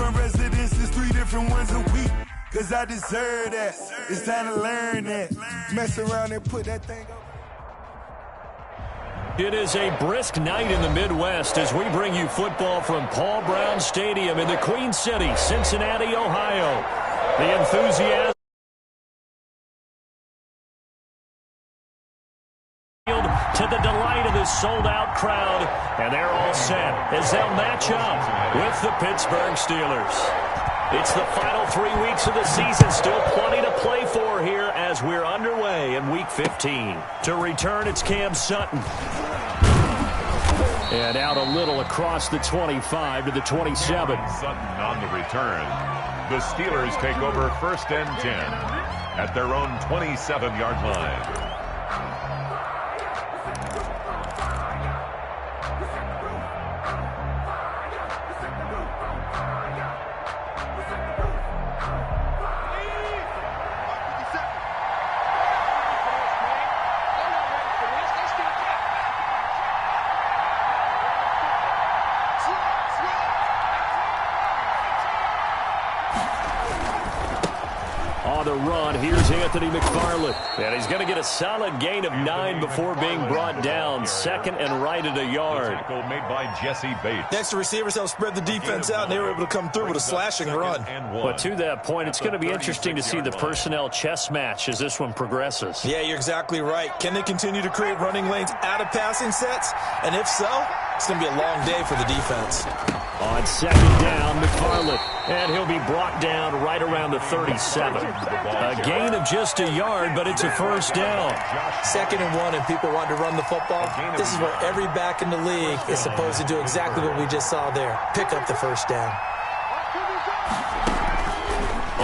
different residences, 3 different ones a week. Cause I deserve that. It's time to learn that. Mess around and put that thing up. It is a brisk night in the Midwest as we bring you football from Paul Brown Stadium in the Queen City, Cincinnati, Ohio. The enthusiasm to the delight of this sold-out crowd, and they're all set as they'll match up with the Pittsburgh Steelers. It's the final 3 weeks of the season, still plenty to play for here as we're underway in Week 15. To return, it's Cam Sutton. And out a little across the 25 to the 27. Sutton on the return. The Steelers take over 1st and 10 at their own 27-yard line. On the run, here's Anthony McFarland. And he's going to get a solid gain of 9 before being brought down. Second and right at a yard. Tackle made by Jesse Bates. Next, the receivers helped spread the defense out, and they were able to come through with a slashing run. But to that point, it's going to be interesting to see the personnel chess match as this one progresses. Yeah, you're exactly right. Can they continue to create running lanes out of passing sets? And if so, it's going to be a long day for the defense. On second down, McFarland. And he'll be brought down right around the 37. A gain of just a yard, but it's a first down. 2nd and 1, and people want to run the football. This is where every back in the league is supposed to do exactly what we just saw there. Pick up the first down.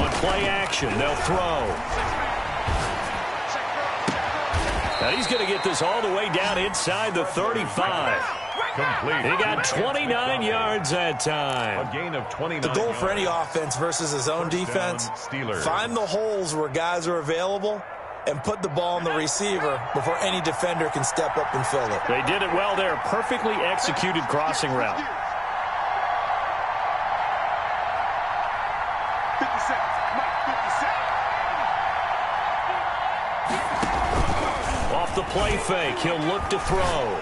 On play action, they'll throw. Now he's going to get this all the way down inside the 35. Complete. He got 29 yards that time. A gain of 29. The goal for any offense versus his own defense, find the holes where guys are available and put the ball on the receiver before any defender can step up and fill it. They did it well there. Perfectly executed crossing route. 50 seconds. Mike, 50 seconds. Off the play fake, he'll look to throw.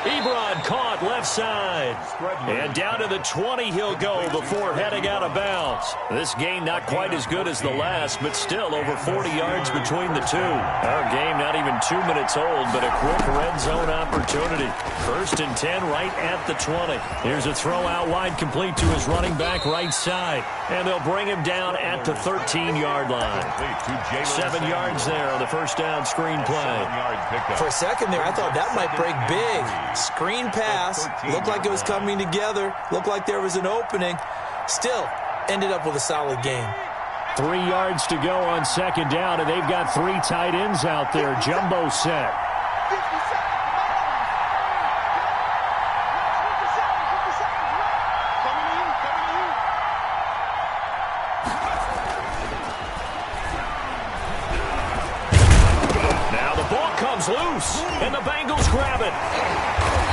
Ebron caught left side. And down to the 20 he'll go before heading out of bounds. This game not quite as good as the last, but still over 40 yards between the two. Our game not even 2 minutes old, but a quick red zone opportunity. 1st and 10 right at the 20. Here's a throw out wide complete to his running back right side. And they'll bring him down at the 13-yard line. 7 yards there on the first down screen play. For a second there, I thought that might break big. Screen pass, looked like it was coming together, looked like there was an opening. Still, ended up with a solid game. 3 yards to go on second down, and they've got 3 tight ends out there. Jumbo set. Now the ball comes loose, and the Bengals grab it.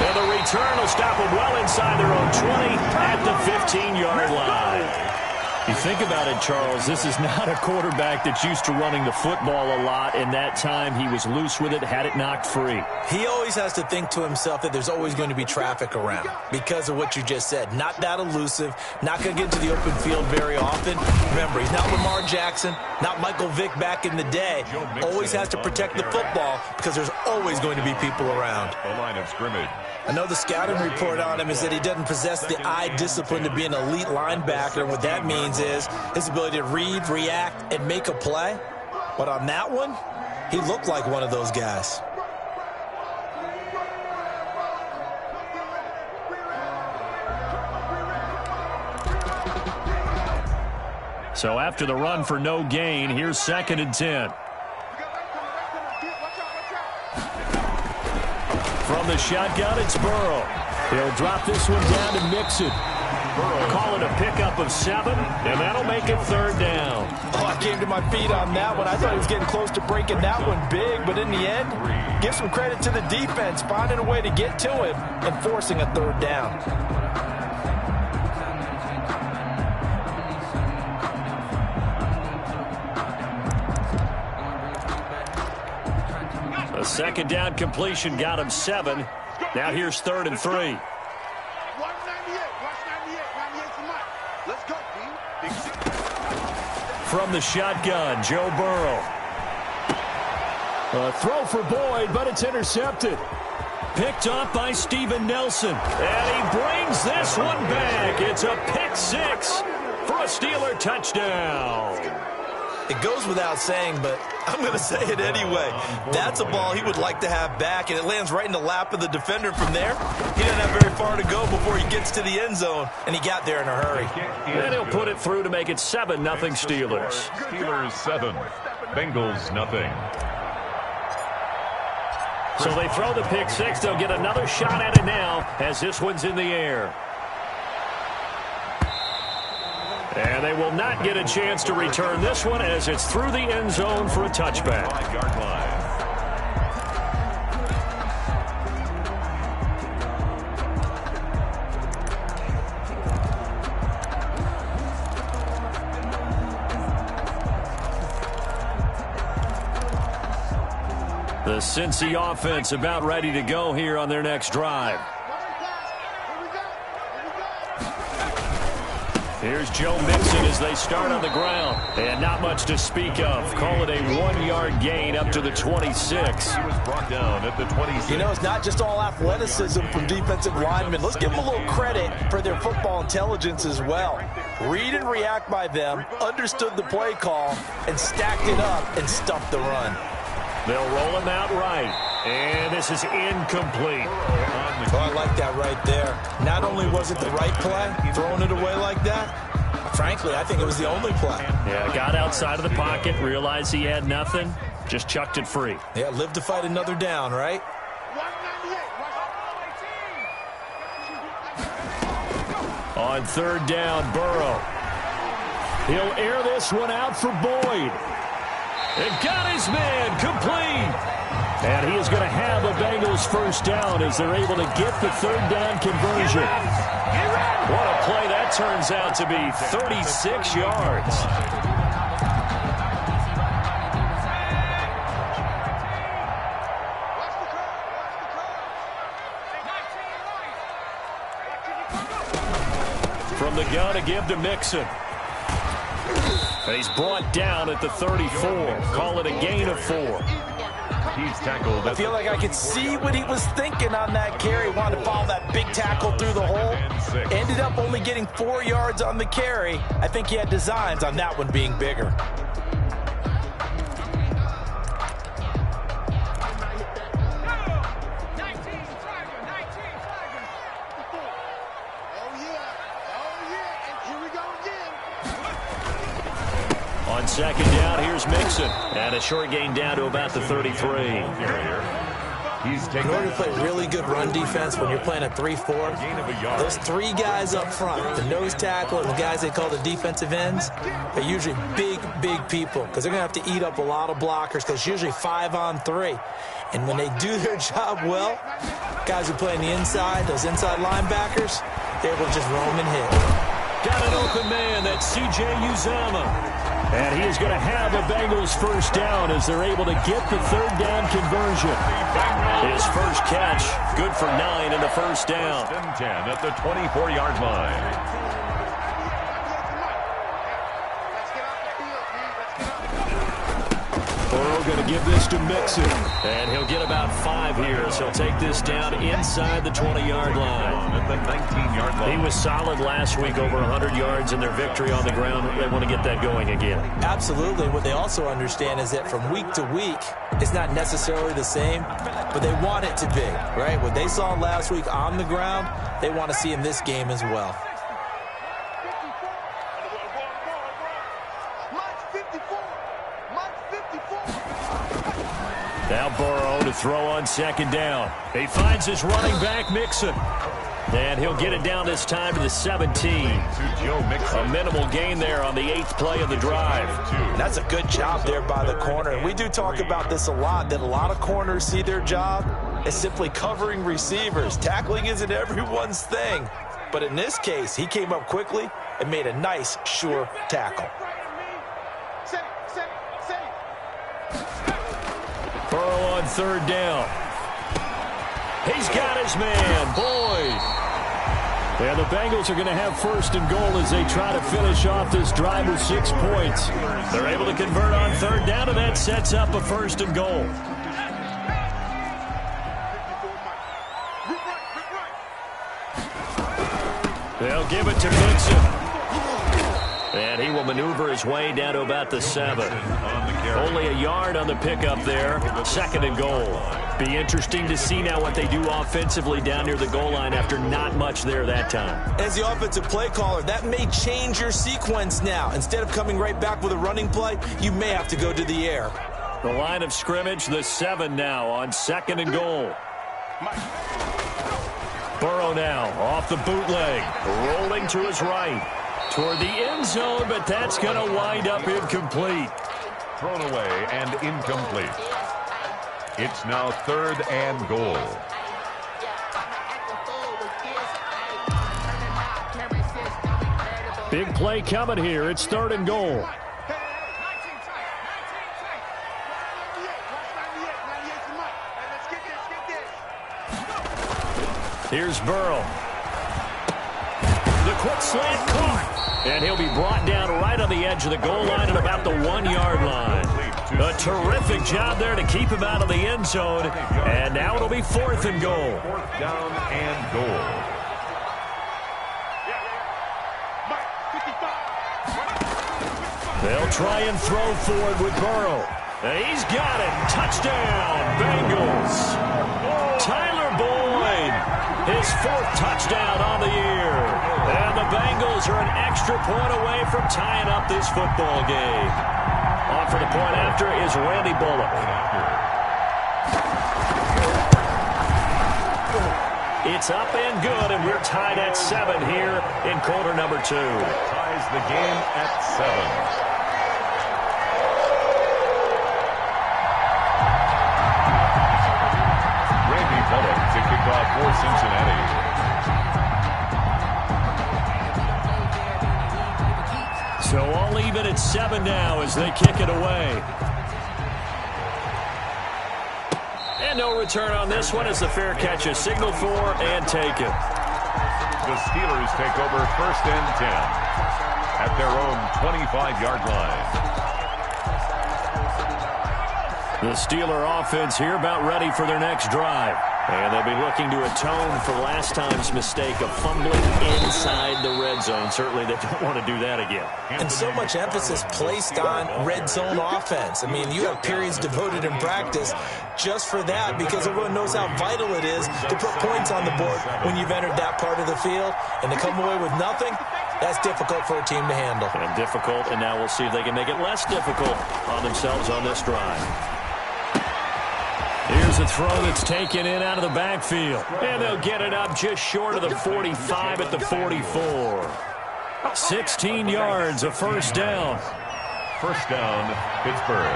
And the return will stop them well inside their own 20 at the 15-yard line. You think about it, Charles, this is not a quarterback that's used to running the football a lot, and that time he was loose with it, had it knocked free. He always has to think to himself that there's always going to be traffic around because of what you just said. Not that elusive, not going to get to the open field very often. Remember, he's not Lamar Jackson, not Michael Vick back in the day. Always has to protect the football because there's always going to be people around. The line of scrimmage. I know the scouting report on him is that he doesn't possess the eye discipline to be an elite linebacker, and what that means is his ability to read, react, and make a play. But on that one, he looked like one of those guys. So after the run for no gain, here's 2nd and 10. From the shotgun, it's Burrow. He'll drop this one down to Mixon. Call it a pickup of 7, and that'll make it 3rd down. Oh, I came to my feet on that one. I thought he was getting close to breaking that one big, but in the end, give some credit to the defense, finding a way to get to him and forcing a 3rd down. Second down completion got him 7. Now here's 3rd and 3. From the shotgun, Joe Burrow. A throw for Boyd, but it's intercepted. Picked off by Steven Nelson. And he brings this one back. It's a pick 6 for a Steeler touchdown. It goes without saying, but I'm going to say it anyway. That's a ball he would like to have back, and it lands right in the lap of the defender from there. He doesn't have very far to go before he gets to the end zone, and he got there in a hurry. And he'll put it through to make it 7-0 Steelers. Steelers 7, Bengals nothing. So they throw the pick 6. They'll get another shot at it now as this one's in the air. And they will not get a chance to return this one as it's through the end zone for a touchback. 5-yard line. The Cincy offense about ready to go here on their next drive. Here's Joe Mixon as they start on the ground. And not much to speak of. Call it a 1-yard gain up to the 26. He was brought down at the 26. You know, it's not just all athleticism from defensive linemen. Let's give them a little credit for their football intelligence as well. Read and react by them, understood the play call, and stacked it up and stuffed the run. They'll roll him out right. And this is incomplete. Oh, I like that right there. Not only was it the right play, throwing it away like that, frankly, I think it was the only play. Yeah, got outside of the pocket, realized he had nothing, just chucked it free. Yeah, live to fight another down, right? On 3rd down, Burrow. He'll air this one out for Boyd. And got his man complete. And he is going to have a Bengals first down as they're able to get the 3rd down conversion. What a play that turns out to be, 36 yards. From the gun to give to Mixon. And he's brought down at the 34. Call it a gain of 4. He's tackled. I feel like I could see what he was thinking on that carry. Wanted to follow that big tackle through the hole. Ended up only getting 4 yards on the carry. I think he had designs on that one being bigger. On 2nd down, here's Mixon. And a short gain down to about the 33. In order to play really good run defense when you're playing a 3-4, those 3 guys up front, the nose tackle and the guys they call the defensive ends, are usually big people because they're going to have to eat up a lot of blockers because it's usually 5-on-3. And when they do their job well, guys who play on the inside, those inside linebackers, they're able to just roam and hit. Got an open man, that's C.J. Uzomah. And he is going to have a Bengals first down as they're able to get the 3rd down conversion. His first catch, good for 9 in the first down. 10 at the 24-yard line. Burrow going to give this to Mixon. And he'll get about 5 here as he'll take this down inside the 20-yard line. At the 19-yard line. He was solid last week, over 100 yards in their victory on the ground. They want to get that going again. Absolutely. What they also understand is that from week to week, it's not necessarily the same, but they want it to be, right? What they saw last week on the ground, they want to see in this game as well. Now Burrow to throw on 2nd down. He finds his running back, Mixon. And he'll get it down this time to the 17. To Joe Mixon. A minimal gain there on the 8th play of the drive. That's a good job there by the corner. And we do talk about this a lot, that a lot of corners see their job as simply covering receivers. Tackling isn't everyone's thing. But in this case, he came up quickly and made a nice, sure tackle. Burrow on third down. He's got his man, Boyd. And the Bengals are going to have first and goal as they try to finish off this drive with 6 points. They're able to convert on third down, and that sets up a first and goal. They'll give it to Mixon. And he will maneuver his way down to about the 7. Only a yard on the pickup there. Second and goal. Be interesting to see now what they do offensively down near the goal line after not much there that time. As the offensive play caller, that may change your sequence now. Instead of coming right back with a running play, you may have to go to the air. The line of scrimmage, the 7 now on second and goal. Burrow now off the bootleg, rolling to his right. Toward the end zone, but that's going to wind up incomplete. Thrown away and incomplete. It's now third and goal. Big play coming here. It's third and goal. Here's Burrow. The quick slant caught. And he'll be brought down right on the edge of the goal line at about the 1-yard line. A terrific job there to keep him out of the end zone. And now it'll be fourth and goal. Fourth down and goal. They'll try and throw forward with Burrow. And he's got it. Touchdown, Bengals. Tyler Boyd, his 4th touchdown on the year. And the Bengals are an extra point away from tying up this football game. On for the point after is Randy Bullock. It's up and good, and we're tied at 7 here in quarter number 2. Ties the game at 7. To kick off for Cincinnati. So all even at 7 now as they kick it away. And no return on this one as the fair catch is signaled for and taken. The Steelers take over first and 10 at their own 25-yard line. The Steeler offense here about ready for their next drive. And they'll be looking to atone for last time's mistake of fumbling inside the red zone. Certainly they don't want to do that again. And so much emphasis placed on red zone offense. I mean, you have periods devoted in practice just for that because everyone knows how vital it is to put points on the board when you've entered that part of the field. And to come away with nothing, that's difficult for a team to handle. And difficult, and now we'll see if they can make it less difficult on themselves on this drive. Here's a throw that's taken in out of the backfield. And they'll get it up just short of the 45 at the 44. 16 yards, a first down. First down, Pittsburgh.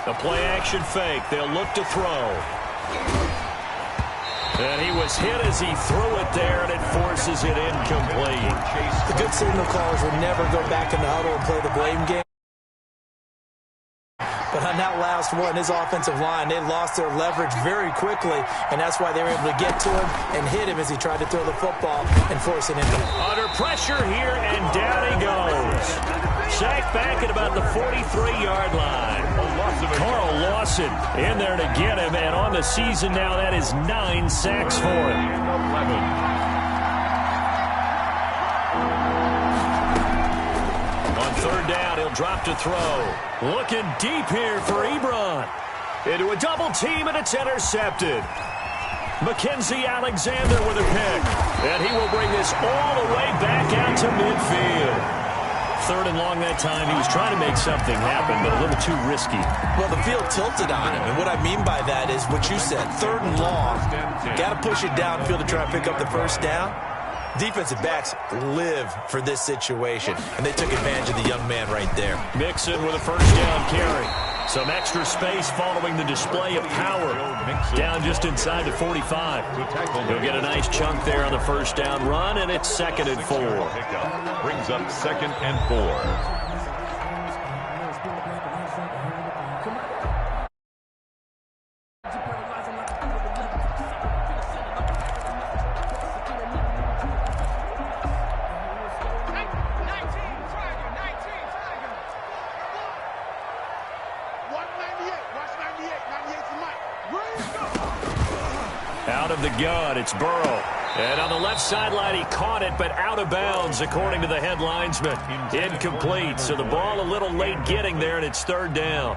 A play-action fake. They'll look to throw. And he was hit as he threw it there, and it forces it incomplete. The good signal callers will never go back in the huddle and play the blame game. But on that last one, his offensive line, they lost their leverage very quickly, and that's why they were able to get to him and hit him as he tried to throw the football and force it into him. Under pressure here, and down he goes. Sacked back at about the 43-yard line. Carl Lawson in there to get him, and on the season now, that is 9 sacks for him. 11. Third down, he'll drop to throw. Looking deep here for Ebron. Into a double team, and it's intercepted. Mackenzie Alexander with a pick. And he will bring this all the way back out to midfield. Third and long that time. He was trying to make something happen, but a little too risky. Well, the field tilted on him, and what I mean by that is what you said. Third and long. Got to push it downfield to try and pick up the first down. Defensive backs live for this situation, and they took advantage of the young man right there. Mixon with a first down carry. Some extra space following the display of power. Down just inside the 45. He'll get a nice chunk there on the first down run, and it's 2nd and 4. Brings up 2nd and 4. of the gun. It's Burrow. And on the left sideline, he caught it, but out of bounds, according to the head linesman. Incomplete, so the ball a little late getting there, and it's third down.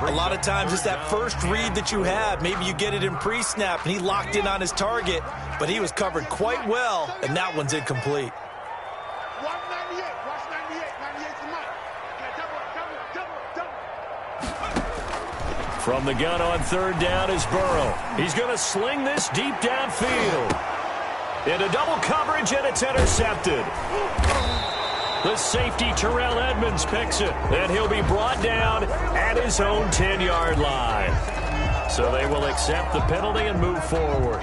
A lot of times it's that first read that you have. Maybe you get it in pre-snap, and he locked in on his target, but he was covered quite well, and that one's incomplete. From the gun on third down is Burrow. He's going to sling this deep downfield. Into double coverage, and it's intercepted. The safety, Terrell Edmonds, picks it, and he'll be brought down at his own 10-yard line. So they will accept the penalty and move forward.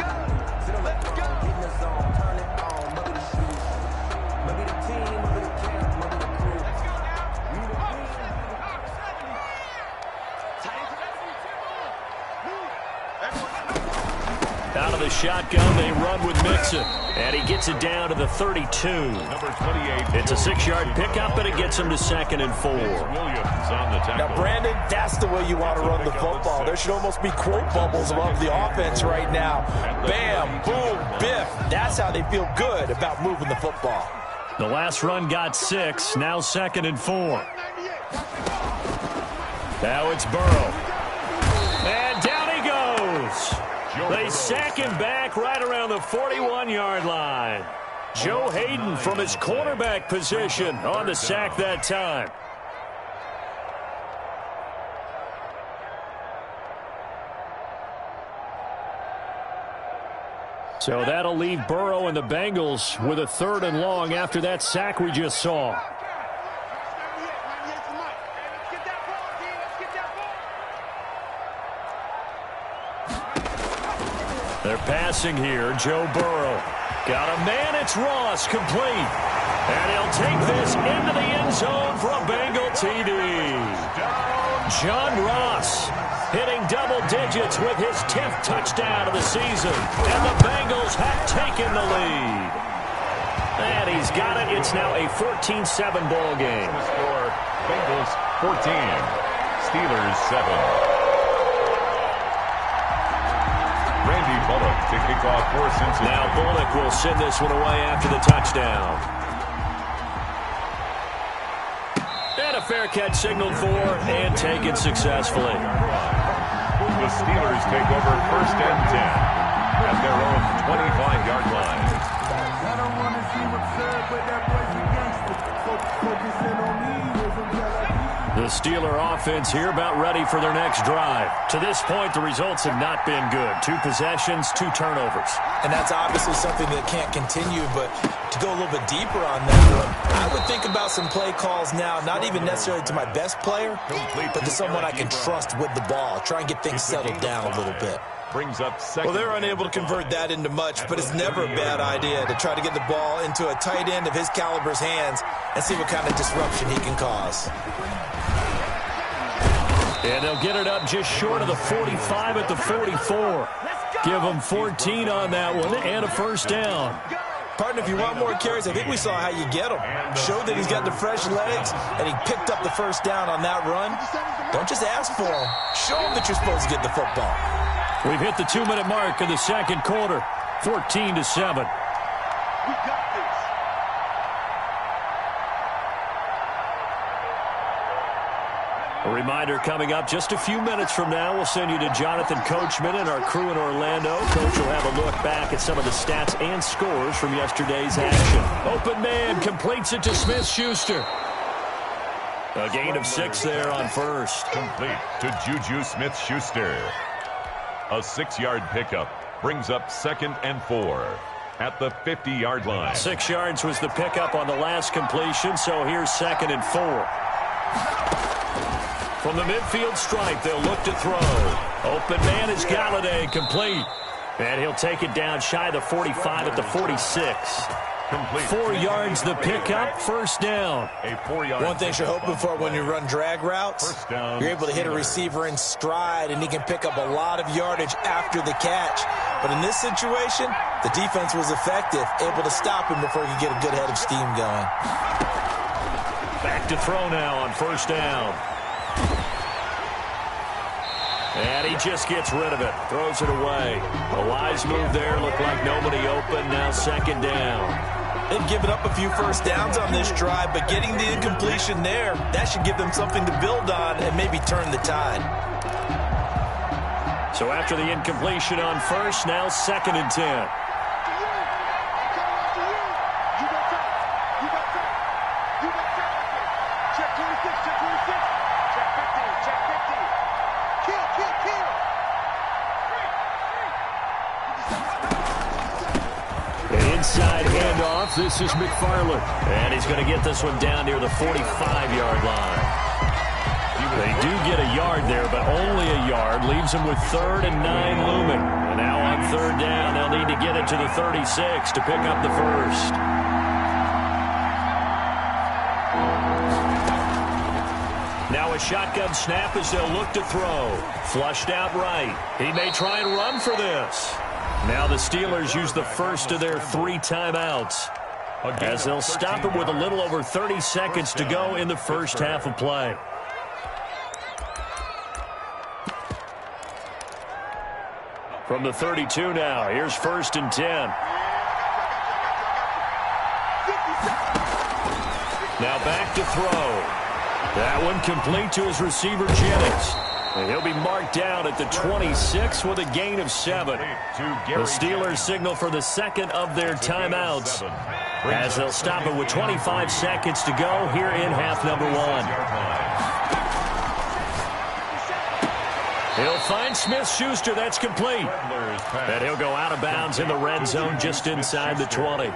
Out of the shotgun, they run with Mixon. And he gets it down to the 32. Number 28. It's a 6-yard pickup, and it gets him to 2nd and 4. Williams on the tackle. Now, Brandon, that's the way you want to run the football. There should almost be quote bubbles above the offense right now. Bam, boom, biff. That's how they feel good about moving the football. The last run got 6, now 2nd and 4. Now it's Burrow. And down he goes. They sack him back right around the 41-yard line. Joe Hayden from his cornerback position on the sack that time. So that'll leave Burrow and the Bengals with a 3rd and long after that sack we just saw. They're passing here. Joe Burrow. Got a man. It's Ross. Complete. And he'll take this into the end zone for a Bengal TD. John Ross hitting double digits with his 10th touchdown of the season. And the Bengals have taken the lead. And he's got it. It's now a 14-7 ball game. Score, Bengals 14, Steelers 7. Randy Bullock to kick off for Cincinnati. Now Bullock will send this one away after the touchdown. And a fair catch signaled for and taken successfully. The Steelers take over 1st and 10 at their own 25-yard line. I don't want to seem absurd, but that boy's a gangster. So focusing on me isn't that The Steeler offense here about ready for their next drive. To this point, the results have not been good. 2 possessions, 2 turnovers. And that's obviously something that can't continue, but to go a little bit deeper on that one, I would think about some play calls now, not even necessarily to my best player, but to someone I can trust with the ball. Try and get things settled down a little bit. Brings up 2nd. Well, they're unable to convert that into much, but it's never a bad idea to try to get the ball into a tight end of his caliber's hands and see what kind of disruption he can cause. And they'll get it up just short of the 45 at the 44. Give them 14 on that one and a 1st down. Partner, if you want more carries, I think we saw how you get him. Showed that he's got the fresh legs, and he picked up the 1st down on that run. Don't just ask for him. Show him that you're supposed to get the football. We've hit the 2-minute mark of the 2nd quarter. 14-7. A reminder coming up just a few minutes from now, we'll send you to Jonathan Coachman and our crew in Orlando. Coach will have a look back at some of the stats and scores from yesterday's action. Open man completes it to Smith-Schuster. A gain of 6 there on 1st. Complete to Juju Smith-Schuster. A 6-yard pickup brings up 2nd and 4 at the 50-yard line. 6 yards was the pickup on the last completion, so here's 2nd and 4. From the midfield stripe, they'll look to throw. Open man is Galladay, complete. And he'll take it down shy of the 45 at the 46. Complete. 4 yards the pickup, 1st down. A 4-yard. One thing you're hoping for when you run drag routes, First down, you're able to hit a receiver in stride, and he can pick up a lot of yardage after the catch. But in this situation, the defense was effective, able to stop him before he could get a good head of steam going. Back to throw now on 1st down. And he just gets rid of it, throws it away. A wise move there, looked like nobody open, now second down. They've given up a few first downs on this drive, but getting the incompletion there, that should give them something to build on and maybe turn the tide. So after the incompletion on first, now 2nd and 10. Inside handoff, this is McFarland. And he's going to get this one down near the 45-yard line. They do get a yard there, but only a yard. Leaves them with 3rd and 9 looming. And now on 3rd down, they'll need to get it to the 36 to pick up the first. Now a shotgun snap as they'll look to throw. Flushed out right. He may try and run for this. Now the Steelers use the first of their 3 timeouts as they'll stop it with a little over 30 seconds to go in the first half of play. From the 32 now, here's 1st and 10. Now back to throw. That one complete to his receiver, Jennings. And he'll be marked down at the 26 with a gain of 7. The Steelers signal for the second of their timeouts as they'll stop it with 25 seconds to go here in half number 1. He'll find Smith-Schuster. That's complete. And he'll go out of bounds in the red zone just inside the 20.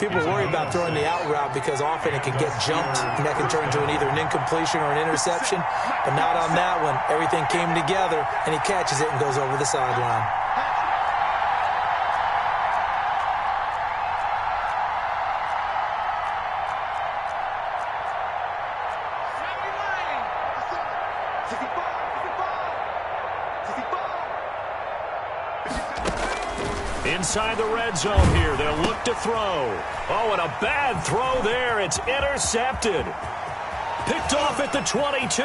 People worry about throwing the out route because often it can get jumped, and that can turn into either an incompletion or an interception. But not on that one. Everything came together, and he catches it and goes over the sideline. Inside the red zone here, they'll look to throw. Oh, and a bad throw there. It's intercepted. Picked off at the 22. 30.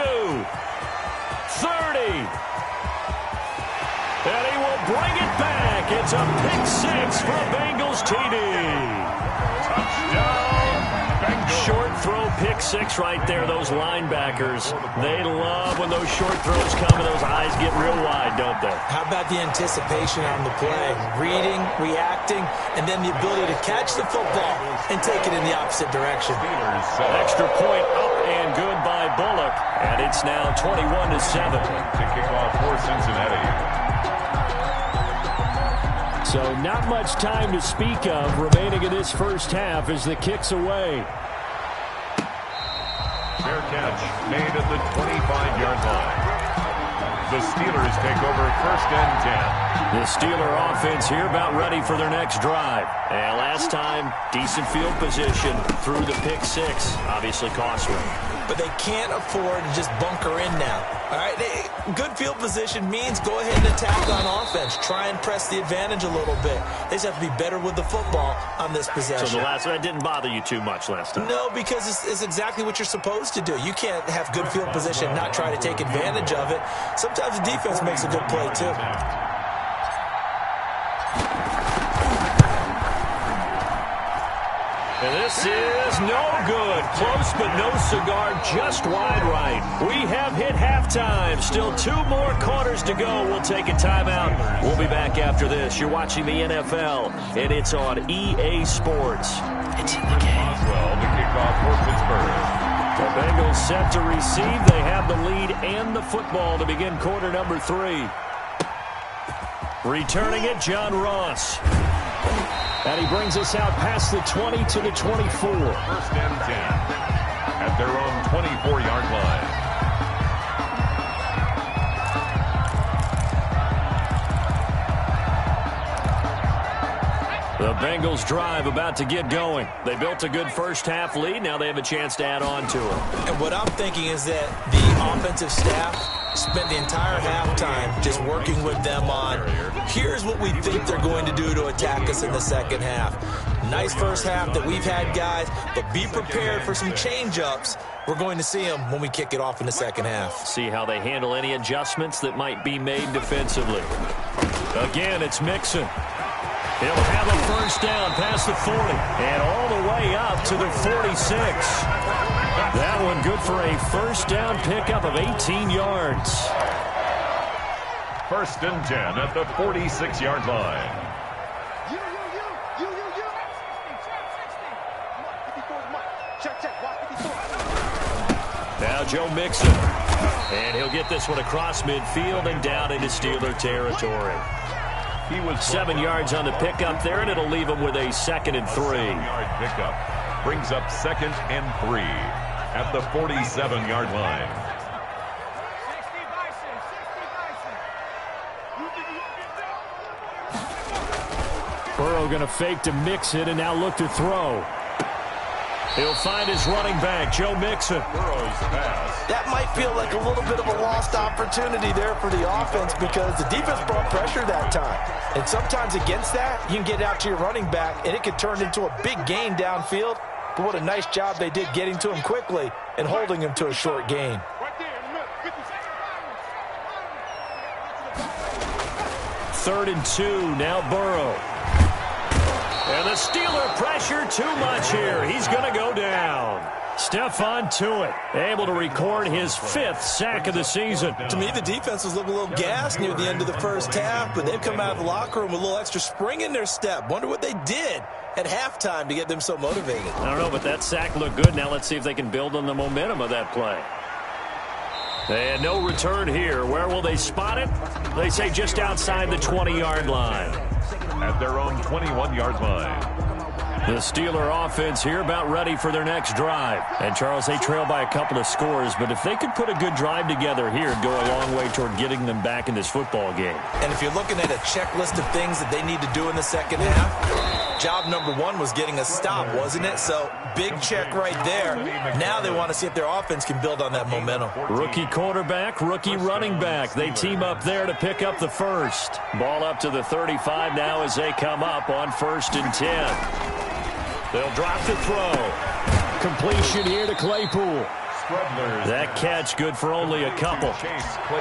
And he will bring it back. It's a pick 6 for Bengals TD. Touchdown, Bengals. Short throw pick 6 right there. Those linebackers, they love when those short throws come and those eyes get real wide, don't they? How about the anticipation on the play? Reading, reacting, and then the ability to catch the football and take it in the opposite direction. Extra point up and good by Bullock. And it's now 21-7. To kick off for Cincinnati. So not much time to speak of remaining in this first half as the kick's away. Fair catch made at the 25-yard line. The Steelers take over 1st and 10. The Steeler offense here about ready for their next drive. And last time, decent field position through the pick 6. Obviously cost them. But they can't afford to just bunker in now. All right, good field position means go ahead and attack on offense. Try and press the advantage a little bit. They just have to be better with the football on this possession. So that didn't bother you too much last time? No, because it's exactly what you're supposed to do. You can't have good field position and not try to take advantage of it. Sometimes the defense makes a good play, too. And this is no good. Close, but no cigar. Just wide right. We have hit halftime. Still 2 more quarters to go. We'll take a timeout. We'll be back after this. You're watching the NFL, and it's on EA Sports. It's in the game. Boswell to kick off for Pittsburgh. The Bengals set to receive. They have the lead and the football to begin quarter number 3. Returning it, John Ross. And he brings us out past the 20 to the 24. 1st and 10 at their own 24-yard line. The Bengals drive about to get going. They built a good first half lead. Now they have a chance to add on to it. And what I'm thinking is that the offensive staff spent the entire halftime just working with them on, here's what we think they're going to do to attack us in the second half. Nice first half that we've had, guys, but be prepared for some change-ups. We're going to see them when we kick it off in the second half. See how they handle any adjustments that might be made defensively. Again, it's Mixon. He'll have a first down past the 40 and all the way up to the 46. That one good for a first down pickup of 18 yards. First and 10 at the 46-yard line. Now Joe Mixon. And he'll get this one across midfield and down into Steeler territory. He was 7 yards on the pickup there, and it'll leave him with a 2nd and 3. 7-yard pickup brings up 2nd and 3 at the 47-yard line. Burrow going to fake to Mixon and now look to throw. He'll find his running back, Joe Mixon. Burrow's pass. That might feel like a little bit of a lost opportunity there for the offense because the defense brought pressure that time. And sometimes against that, you can get out to your running back, and it could turn into a big gain downfield. But what a nice job they did getting to him quickly and holding him to a short gain. 3rd and 2, now Burrow. And the Steeler pressure too much here. He's going to go down. Stephon Tuitt able to record his 5th sack of the season. To me, the defense was looking a little gassed near the end of the first half, but they've come out of the locker room with a little extra spring in their step. Wonder what they did at halftime to get them so motivated. I don't know, but that sack looked good. Now let's see if they can build on the momentum of that play. And no return here. Where will they spot it? They say just outside the 20-yard line. At their own 21-yard line. The Steeler offense here about ready for their next drive. And, Charles, they trail by a couple of scores, but if they could put a good drive together here, it'd go a long way toward getting them back in this football game. And if you're looking at a checklist of things that they need to do in the second half, job number 1 was getting a stop, wasn't it? So, big check right there. Now they want to see if their offense can build on that momentum. Rookie quarterback, rookie running back. They team up there to pick up the first. Ball up to the 35 now as they come up on 1st and 10. They'll drop the throw. Completion here to Claypool. That catch good for only a couple.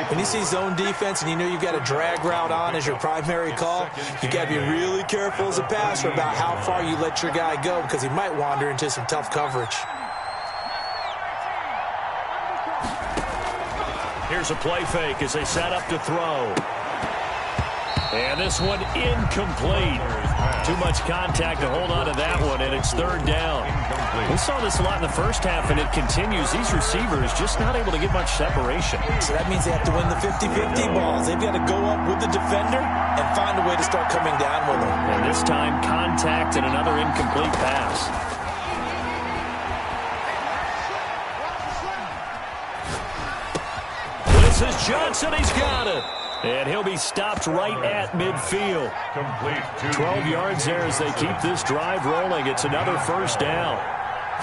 When you see zone defense and you know you've got a drag route on as your primary call, you got to be really careful as a passer about how far you let your guy go because he might wander into some tough coverage. Here's a play fake as they set up to throw. And this one incomplete. Too much contact to hold on to that one, and it's 3rd down. We saw this a lot in the first half, and it continues. These receivers just not able to get much separation. So that means they have to win the 50-50 balls. They've got to go up with the defender and find a way to start coming down with them. And this time, contact and another incomplete pass. This is Johnson. He's got it. And he'll be stopped right at midfield. Complete. 12 yards there as they keep this drive rolling. It's another first down.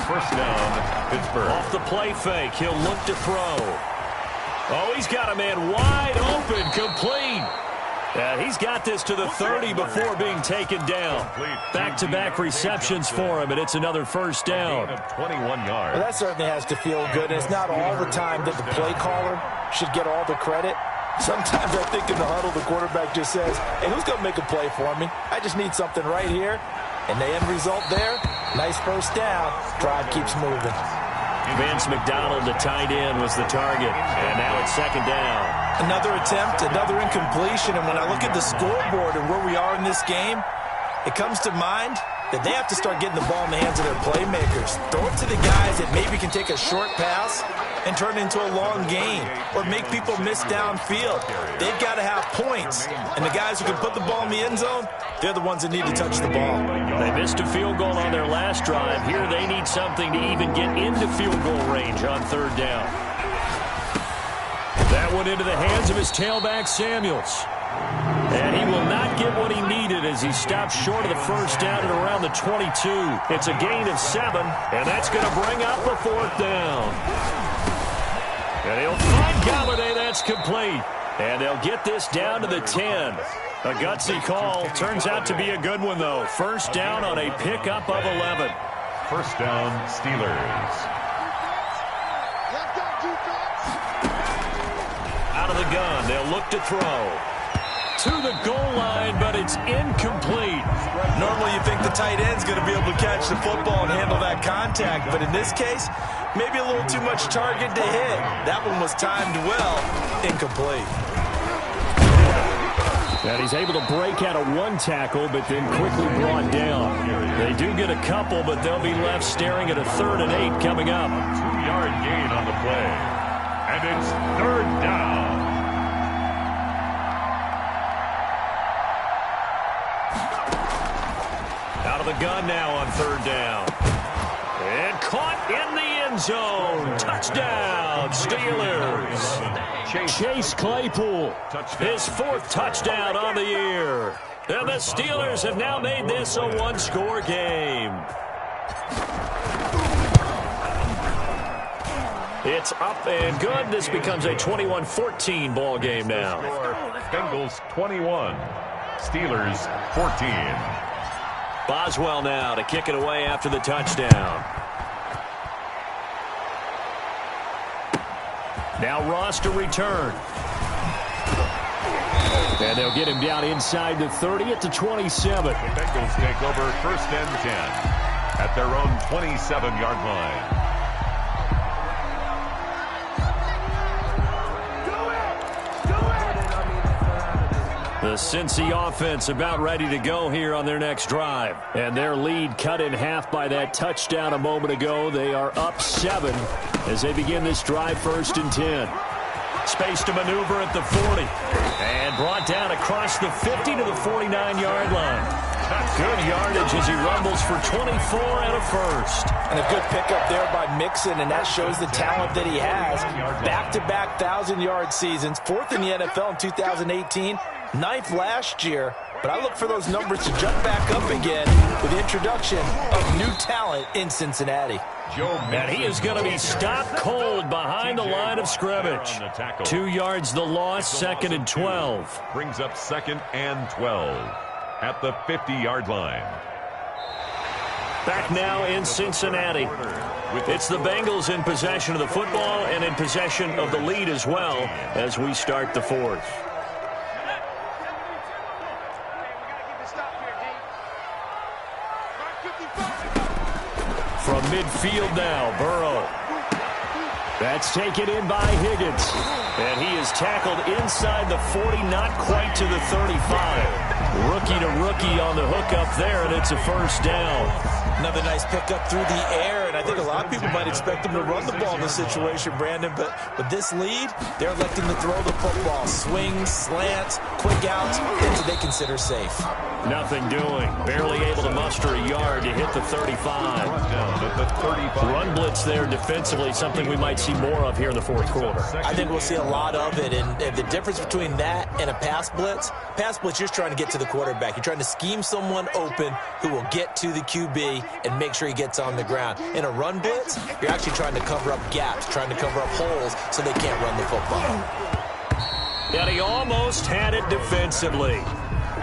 First down, Pittsburgh. Off the play fake, he'll look to throw. Oh, he's got a man wide open, complete. And he's got this to the 30 before being taken down. Back-to-back receptions for him, and it's another first down. 21 yards. Well, that certainly has to feel good. And it's not all the time that the play caller should get all the credit. Sometimes I think in the huddle, the quarterback just says, hey, who's going to make a play for me? I just need something right here. And the end result there, nice first down. Drive keeps moving. Vance McDonald, the tight end, was the target. And now it's 2nd down. Another attempt, another incompletion. And when I look at the scoreboard and where we are in this game, it comes to mind that they have to start getting the ball in the hands of their playmakers. Throw it to the guys that maybe can take a short pass and turn it into a long gain or make people miss downfield. They've got to have points. And the guys who can put the ball in the end zone, they're the ones that need to touch the ball. They missed a field goal on their last drive. Here they need something to even get into field goal range on 3rd down. That one into the hands of his tailback, Samuels. And he will not get what he needed as he stopped short of the first down at around the 22. It's a gain of 7, and that's going to bring up the 4th down. And he'll find Galladay. That's complete. And they'll get this down to the 10. A gutsy call. Turns out to be a good one, though. First down on a pickup of 11. First down, Steelers. Out of the gun. They'll look to throw. To the goal line, but it's incomplete. Normally you think the tight end's going to be able to catch the football and handle that contact, but in this case, maybe a little too much target to hit. That one was timed well. Incomplete. And he's able to break out of one tackle, but then quickly brought down. They do get a couple, but they'll be left staring at a 3rd and 8 coming up. 2-yard gain on the play. And it's 3rd down. Out of the gun now on 3rd down. And caught in the end zone. Touchdown, Steelers. Chase Claypool, his 4th touchdown on the year. And the Steelers have now made this a 1-score game. It's up and good. This becomes a 21-14 ball game now. Bengals 21, Steelers 14. Boswell now to kick it away after the touchdown. Now Ross to return. And they'll get him down inside the 30 at the 27. The Bengals take over 1st and 10 at their own 27-yard line. The Cincy offense about ready to go here on their next drive. And their lead cut in half by that touchdown a moment ago. They are up 7 as they begin this drive 1st and 10. Space to maneuver at the 40. And brought down across the 50 to the 49-yard line. Good yardage as he rumbles for 24 and a 1st. And a good pickup there by Mixon, and that shows the talent that he has. Back-to-back 1,000-yard seasons, 4th in the NFL in 2018. 9th last year, but I look for those numbers to jump back up again with the introduction of new talent in Cincinnati. And he is going to be stopped cold behind the line of scrimmage. 2 yards the loss, 2nd and 12. Brings up 2nd and 12 at the 50-yard line. Back now in Cincinnati. It's the Bengals in possession of the football and in possession of the lead as well as we start the 4th. From midfield now, Burrow. That's taken in by Higgins. And he is tackled inside the 40, not quite to the 35. Rookie to rookie on the hook up there, and it's a 1st down. Another nice pickup through the air, and I think a lot of people might expect him to run the ball in this situation, Brandon, but with this lead, they're electing to throw the football. Swings, slants, quick outs, things that they consider safe. Nothing doing. Barely able to muster a yard to hit the 35. Run blitz there defensively, something we might see more of here in the 4th quarter. I think we'll see a lot of it, and the difference between that and a pass blitz, you're just trying to get to the quarterback. You're trying to scheme someone open who will get to the QB and make sure he gets on the ground. In a run blitz, you're actually trying to cover up gaps, trying to cover up holes so they can't run the football. And he almost had it defensively.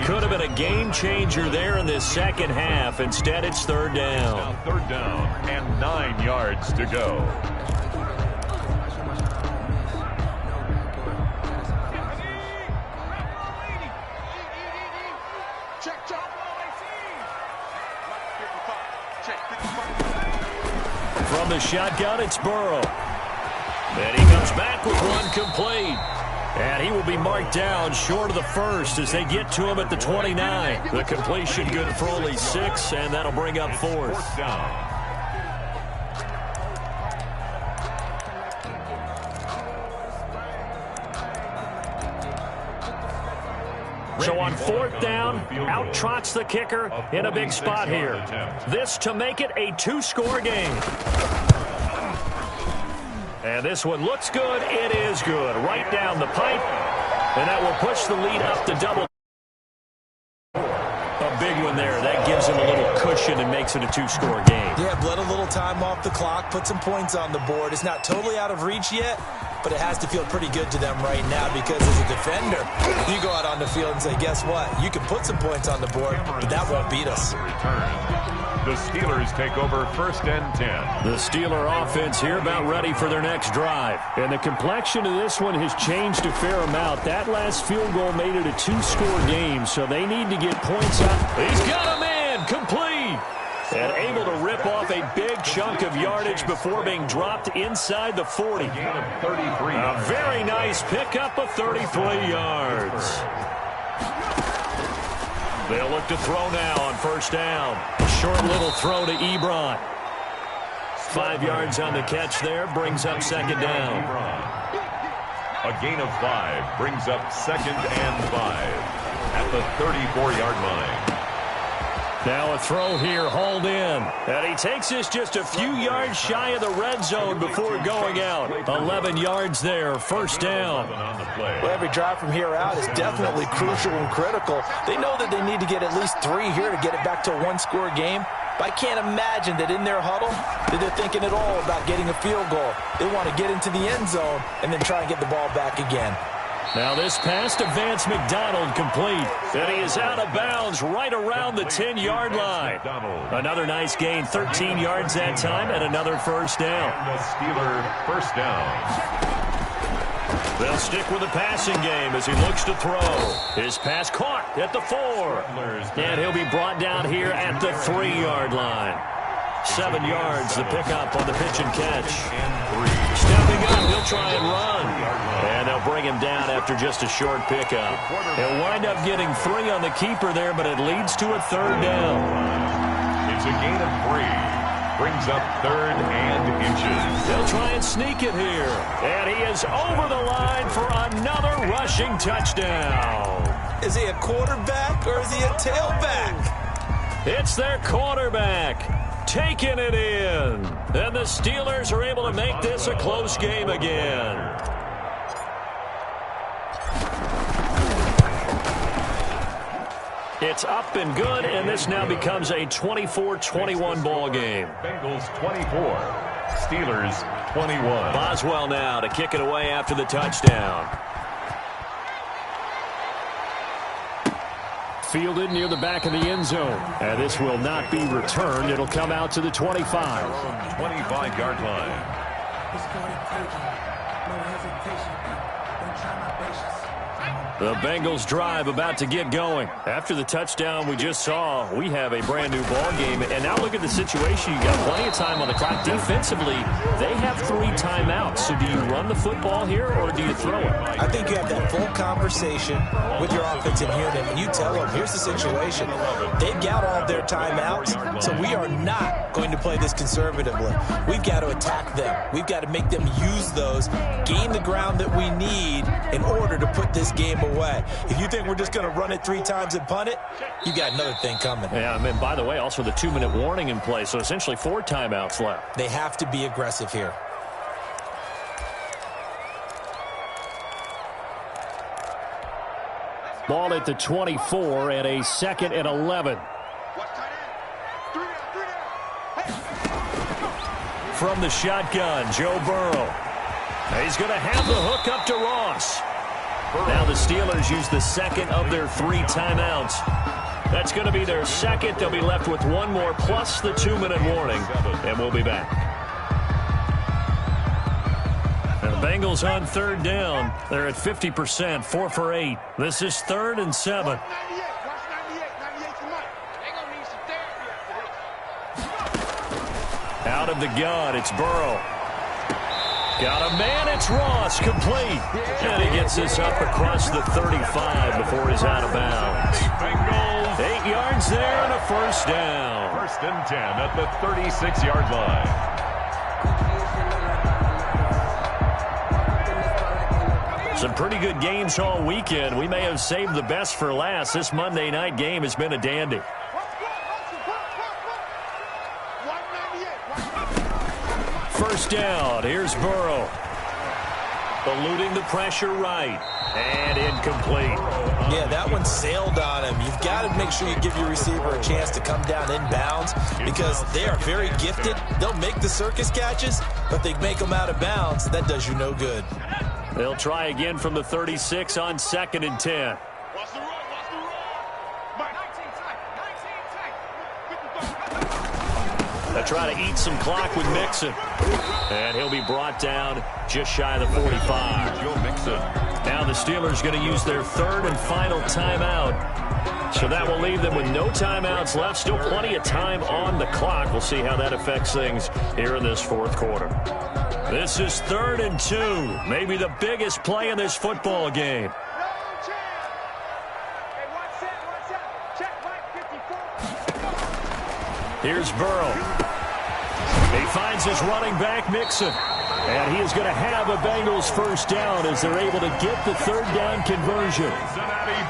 Could have been a game changer there in this 2nd half. Instead, it's 3rd down. Now 3rd down and 9 yards to go. From the shotgun, it's Burrow. And he comes back with one complete. And he will be marked down short of the 1st as they get to him at the 29. The completion good for only 6, and that'll bring up 4th. 4th down. So on 4th down, out trots the kicker in a big spot here. This to make it a 2-score game. And this one looks good. It is good. Right down the pipe. And that will push the lead up to double. A big one there. That gives him a little cushion and makes it a 2-score game. Yeah, bled a little time off the clock, put some points on the board. It's not totally out of reach yet, but it has to feel pretty good to them right now because as a defender, you go out on the field and say, guess what? You can put some points on the board, but that won't beat us. The Steelers take over 1st and 10. The Steeler offense here about ready for their next drive. And the complexion of this one has changed a fair amount. That last field goal made it a 2-score game, so they need to get points out. He's got him in, complete. And able to rip off a big chunk of yardage before being dropped inside the 40. A very nice pickup of 33 yards. They'll look to throw now on 1st down. Short little throw to Ebron. 5 yards on the catch there, brings up 2nd down. A gain of 5 brings up 2nd and 5 at the 34-yard line. Now a throw here, hauled in. And he takes this just a few yards shy of the red zone before going out. 11 yards there, 1st down. Well, every drive from here out is definitely crucial and critical. They know that they need to get at least 3 here to get it back to a 1-score game. But I can't imagine that in their huddle that they're thinking at all about getting a field goal. They want to get into the end zone and then try and get the ball back again. Now this pass to Vance McDonald complete. And he is out of bounds right around the 10-yard line. Another nice gain, 13 yards that time, and another 1st down. The Steeler 1st down. They'll stick with the passing game as he looks to throw. His pass caught at the 4. And he'll be brought down here at the 3-yard line. 7 yards, the pickup on the pitch and catch. Stepping up, he'll try and run. And they'll bring him down after just a short pickup. He'll wind up getting 3 on the keeper there, but it leads to a 3rd down. It's a gain of 3. Brings up 3rd and inches. They'll try and sneak it here. And he is over the line for another rushing touchdown. Is he a quarterback or is he a tailback? It's their quarterback. Taking it in. And the Steelers are able to make this a close game again. It's up and good, and this now becomes a 24-21 ball game. Bengals 24, Steelers 21. Boswell now to kick it away after the touchdown. Fielded near the back of the end zone. And this will not be returned. It'll come out to the 25. 25-yard line. The Bengals drive about to get going. After the touchdown we just saw, we have a brand new ball game. And now look at the situation. You got plenty of time on the clock. Defensively, they have 3 timeouts. So do you run the football here or do you throw it? I think you have that full conversation with your offensive unit, and you tell them, here's the situation. They've got all their timeouts, so we are not going to play this conservatively. We've got to attack them. We've got to make them use those, gain the ground that we need in order to put this game away. If you think we're just going to run it 3 times and punt it, you got another thing coming. Yeah, I mean, by the way, also the 2-minute warning in play, so essentially 4 timeouts left. They have to be aggressive here. Ball at the 24 and a 2nd and 11. From the shotgun, Joe Burrow. He's going to have the hook up to Ross. Now the Steelers use the 2nd of their 3 timeouts. That's going to be their 2nd. They'll be left with 1 more plus the 2-minute warning, and we'll be back. And the Bengals on 3rd down. They're at 50%, 4 for 8. This is 3rd and 7. Out of the gun, it's Burrow. Got a man, it's Ross, complete. And he gets this up across the 35 before he's out of bounds. 8 yards there and a 1st down. 1st and 10 at the 36-yard line. Some pretty good games all weekend. We may have saved the best for last. This Monday night game has been a dandy. First down. Here's Burrow. Eluding the pressure right. And incomplete. Yeah, that one sailed on him. You've got to make sure you give your receiver a chance to come down inbounds because they are very gifted. They'll make the circus catches, but they make them out of bounds. That does you no good. They'll try again from the 36 on 2nd and 10. They try to eat some clock with Mixon. And he'll be brought down just shy of the 45. Joe Mixon. Now the Steelers going to use their 3rd and final timeout. So that will leave them with no timeouts left. Still plenty of time on the clock. We'll see how that affects things here in this 4th quarter. This is 3rd and 2. Maybe the biggest play in this football game. Here's Burrow. He finds his running back, Mixon. And he is going to have a Bengals first down as they're able to get the 3rd down conversion.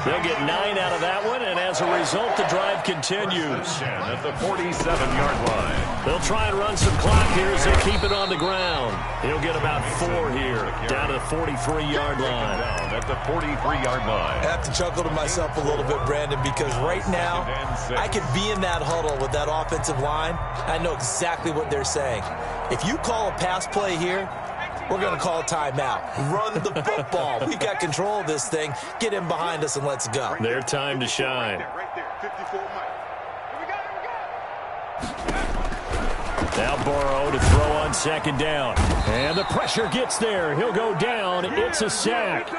They'll get 9 out of that one, and as a result, the drive continues. At the 47-yard line. They'll try and run some clock here as they keep it on the ground. He'll get about 4 here, down to the 43-yard line. At the 43-yard line. I have to chuckle to myself a little bit, Brandon, because right now I could be in that huddle with that offensive line. I know exactly what they're saying. If you call a pass play here, we're going to call a timeout. Run the football. We've got control of this thing. Get in behind us and let's go. Their time to shine. Now Burrow to throw on 2nd down. And the pressure gets there. He'll go down. It's a sack.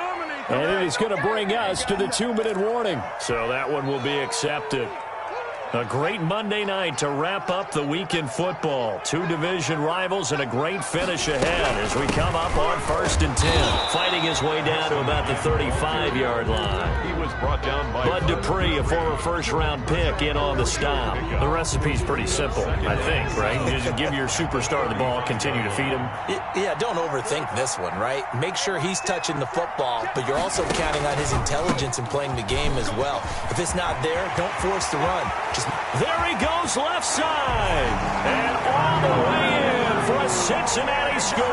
And it is going to bring us to the 2-minute warning. So that one will be accepted. A great Monday night to wrap up the week in football. 2 division rivals and a great finish ahead as we come up on 1st and 10. Fighting his way down to about the 35-yard line. He was brought down by Bud Dupree, a former first-round pick, in on the stop. The recipe's pretty simple, I think, right? You just give your superstar the ball, continue to feed him. Yeah, don't overthink this one, right? Make sure he's touching the football, but you're also counting on his intelligence in playing the game as well. If it's not there, don't force the run. There he goes left side. And all the way in for a Cincinnati score.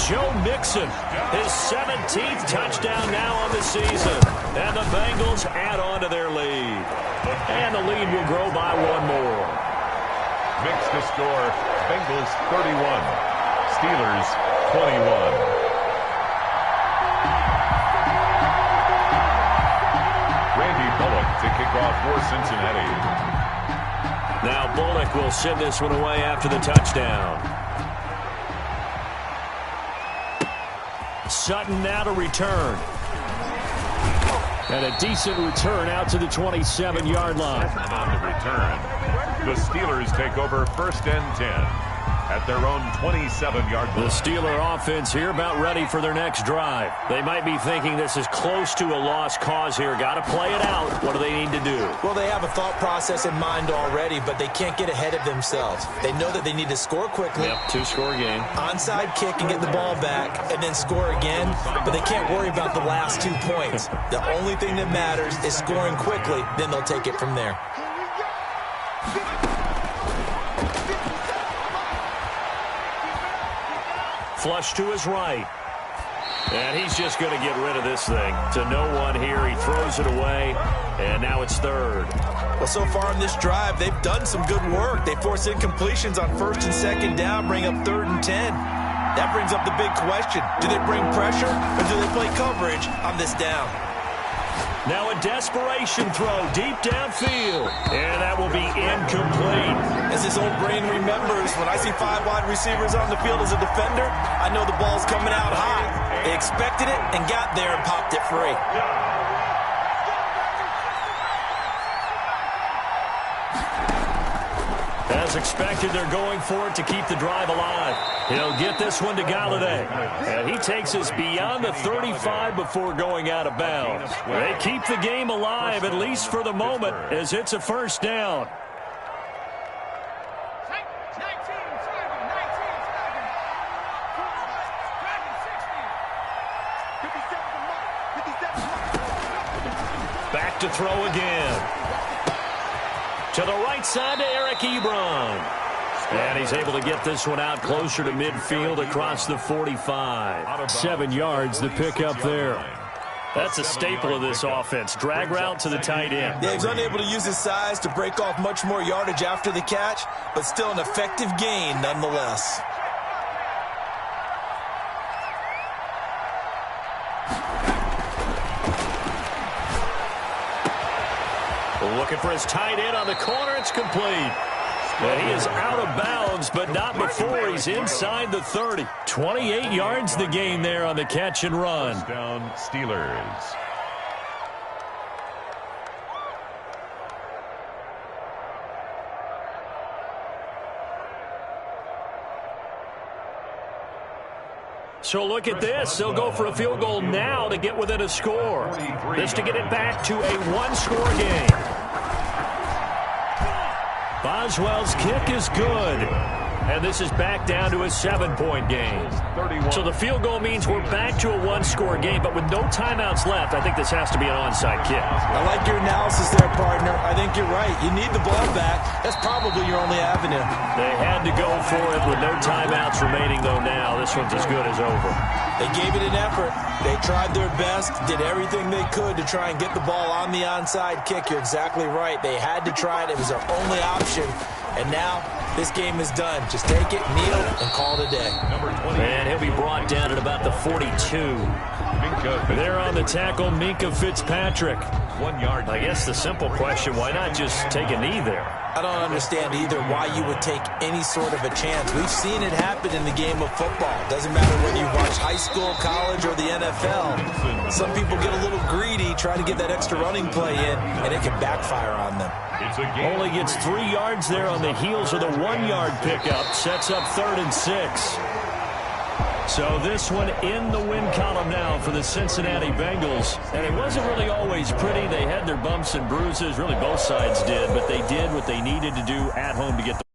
Joe Mixon, his 17th touchdown now on the season. And the Bengals add on to their lead. And the lead will grow by 1 more. Mix to score. Bengals 31. Steelers 21. To kick off for Cincinnati. Now Bullock will send this one away after the touchdown. Sutton now to return. And a decent return out to the 27-yard line. On the return, the Steelers take over 1st and 10 at their own 27-yard line. The Steeler offense here about ready for their next drive. They might be thinking this is close to a lost cause here. Got to play it out. What do they need to do? Well, they have a thought process in mind already, but they can't get ahead of themselves. They know that they need to score quickly. Yep, 2-score game. Onside kick and get the ball back, and then score again. But they can't worry about the last 2 points. The only thing that matters is scoring quickly. Then they'll take it from there. Flush to his right. And he's just going to get rid of this thing. To no one here. He throws it away. And now it's 3rd. Well, so far in this drive, they've done some good work. They force incompletions on 1st and 2nd down, bring up 3rd and 10. That brings up the big question. Do they bring pressure or do they play coverage on this down? Now a desperation throw deep downfield. And that will be incomplete. As his old brain remembers, when I see 5 wide receivers on the field as a defender, I know the ball's coming out high. They expected it and got there and popped it free. As expected, they're going for it to keep the drive alive. He'll get this one to Galladay. And he takes us beyond the 35 before going out of bounds. They keep the game alive, at least for the moment, as it's a 1st down. Back to throw again. To the right side to Eric Ebron. And he's able to get this one out closer to midfield across the 45. 7 yards, the pickup there. That's a staple of this offense. Drag route to the tight end. Yeah, he's unable to use his size to break off much more yardage after the catch, but still an effective gain nonetheless. Looking for his tight end on the corner. It's complete. And he is out of bounds, but not before he's inside the 30. 28 yards the gain there on the catch and run. First down, Steelers. So look at this. They'll go for a field goal now to get within a score. This to get it back to a one-score game. Boswell's kick is good. And this is back down to a 7-point game. So the field goal means we're back to a one-score game, but with no timeouts left, I think this has to be an onside kick. I like your analysis there, partner. I think you're right. You need the ball back. That's probably your only avenue. They had to go for it with no timeouts remaining, though, now. This one's as good as over. They gave it an effort. They tried their best, did everything they could to try and get the ball on the onside kick. You're exactly right. They had to try it. It was their only option. And now this game is done. Just take it, kneel, and call it a day. And he'll be brought down at about the 42. There on the tackle, Minkah Fitzpatrick. 1 yard. I guess the simple question, why not just take a knee there? I don't understand either why you would take any sort of a chance. We've seen it happen in the game of football. Doesn't matter whether you watch high school, college, or the NFL. Some people get a little greedy, try to get that extra running play in, and it can backfire on them. Only gets 3 yards there on the heels of the 1-yard pickup. Sets up 3rd and 6. So this one in the win column now for the Cincinnati Bengals. And it wasn't really always pretty. They had their bumps and bruises. Really both sides did. But they did what they needed to do at home to get the